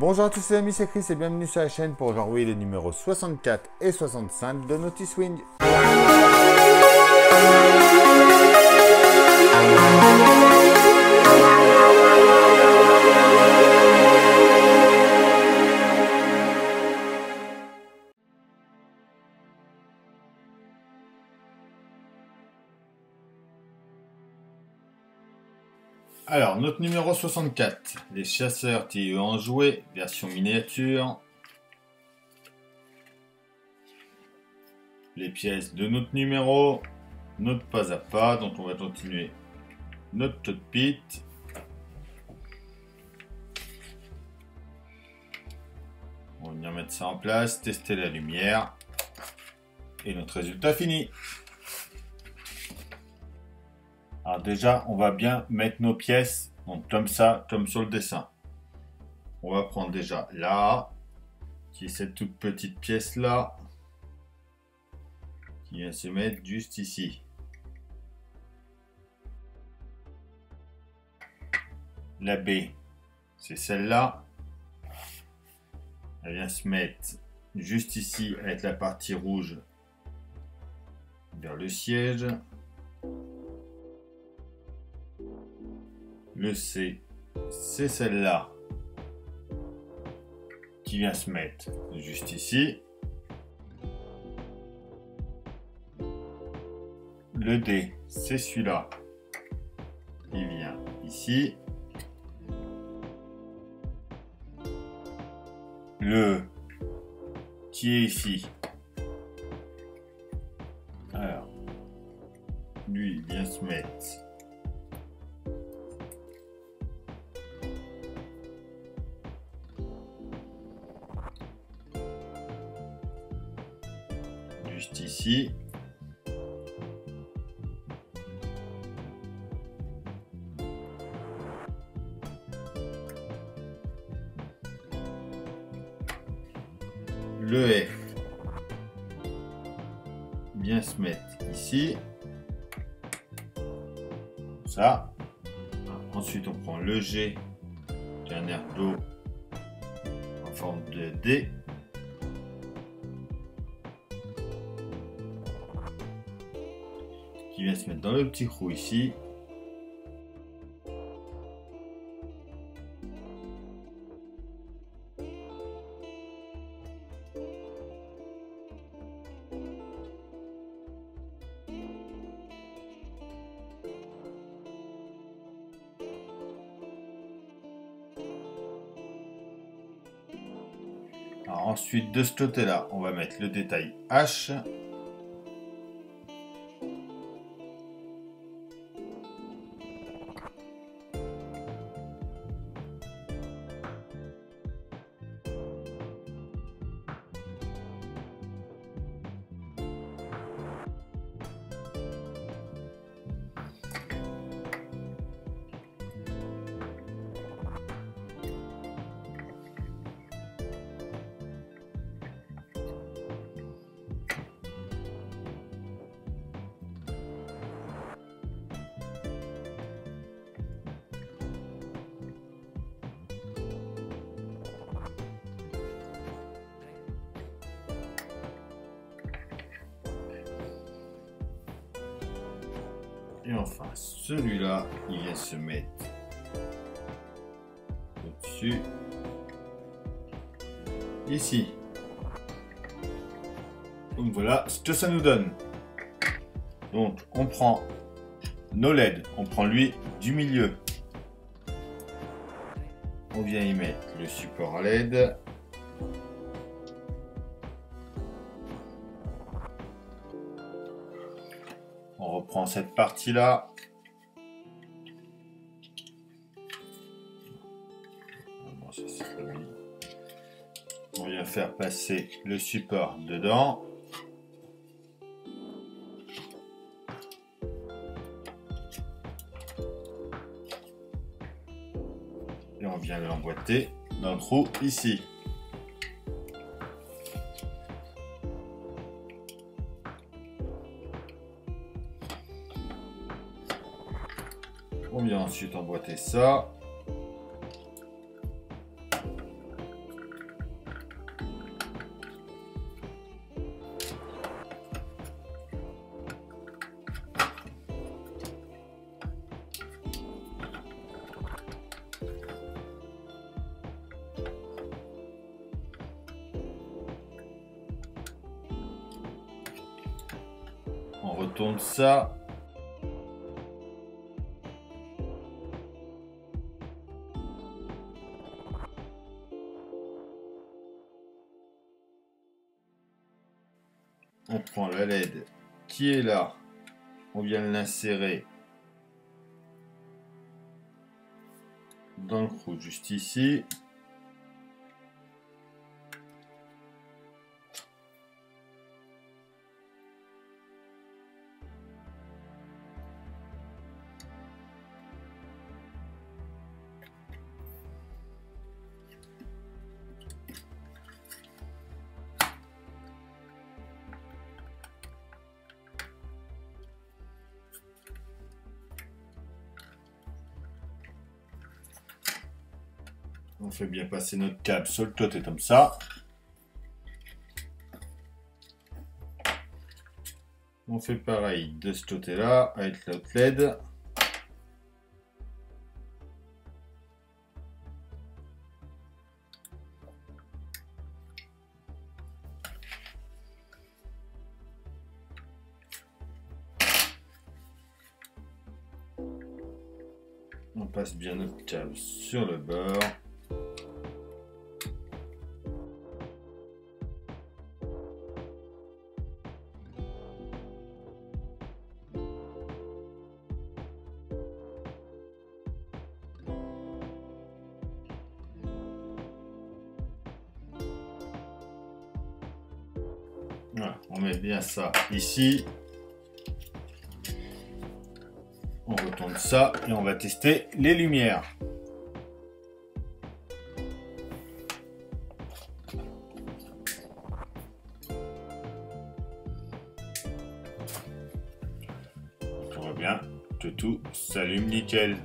Bonjour à tous les amis, c'est Chris et bienvenue sur la chaîne pour envoyer les numéros 64 et 65 de Naughty Swing. Alors, notre numéro 64, les chasseurs TIE en jouet, version miniature. Les pièces de notre numéro, notre pas à pas, dont on va continuer notre tot pit. On va venir mettre ça en place, tester la lumière. Et notre résultat fini. Alors déjà, on va bien mettre nos pièces, donc comme ça, comme sur le dessin. On va prendre déjà là, qui est cette toute petite pièce là, qui vient se mettre juste ici. La B, c'est celle-là. Elle vient se mettre juste ici avec la partie rouge vers le siège. Le C, c'est celle-là qui vient se mettre juste ici. Le D, c'est celui-là qui vient ici. Le E, qui est ici. Alors, lui, il vient se mettre juste ici. Le F vient se mettre ici. Ça. Ensuite, on prend le G, qui est un air d'eau en forme de D. Qui vient se mettre dans le petit trou ici. Alors ensuite, de ce côté-là, on va mettre le détail H. Et enfin, celui-là, il vient se mettre au-dessus, ici. Donc voilà ce que ça nous donne. Donc on prend nos LED, on prend lui du milieu. On vient y mettre le support LED. On reprend cette partie-là. On vient faire passer le support dedans. Et on vient l'emboîter dans le trou ici. On vient ensuite emboîter ça. retourne ça. On prend la LED qui est là. On vient l'insérer dans le trou juste ici. On fait bien passer notre câble sur le côté comme ça. On fait pareil de ce côté-là avec l'autre LED. On passe bien notre câble sur le bord. Voilà, on met bien ça ici. On retourne ça et on va tester les lumières. On voit bien que tout s'allume nickel.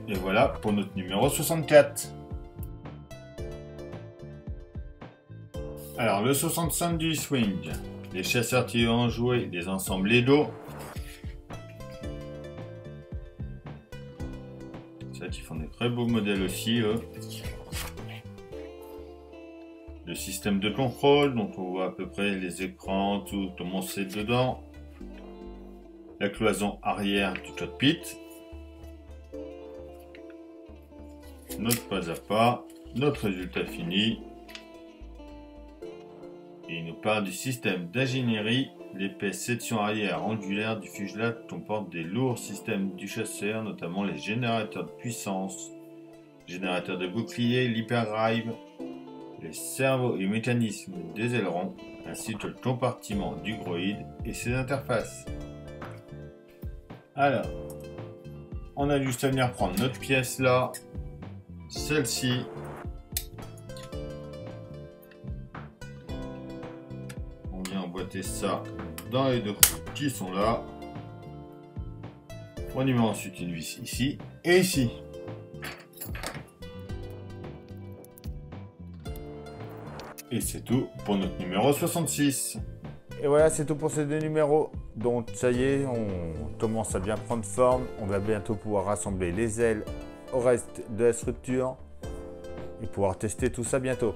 Et voilà pour notre numéro 64. Alors le 65 du swing, les chasseurs qui ont joué des ensembles Lego. C'est vrai qu'ils font des très beaux modèles aussi, eux. Le système de contrôle, donc on voit à peu près les écrans, tout comment c'est dedans. La cloison arrière du cockpit. Notre pas à pas, notre résultat fini. Et il nous parle du système d'ingénierie. L'épaisse section arrière angulaire du fuselage comporte des lourds systèmes du chasseur, notamment les générateurs de puissance, générateurs de bouclier, l'hyperdrive, les servos et mécanismes des ailerons, ainsi que le compartiment du droïde et ses interfaces. Alors, on a juste à venir prendre notre pièce là, celle-ci. On vient emboîter ça dans les deux trous qui sont là. On y met ensuite une vis ici et ici. Et c'est tout pour notre numéro 66. Et voilà, c'est tout pour ces deux numéros. Donc ça y est, on commence à bien prendre forme. On va bientôt pouvoir rassembler les ailes au reste de la structure et pouvoir tester tout ça bientôt.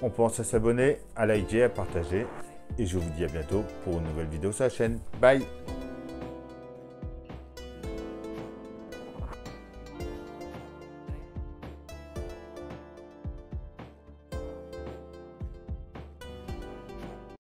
On pense à s'abonner, à liker, à partager. Et je vous dis à bientôt pour une nouvelle vidéo sur la chaîne. Bye!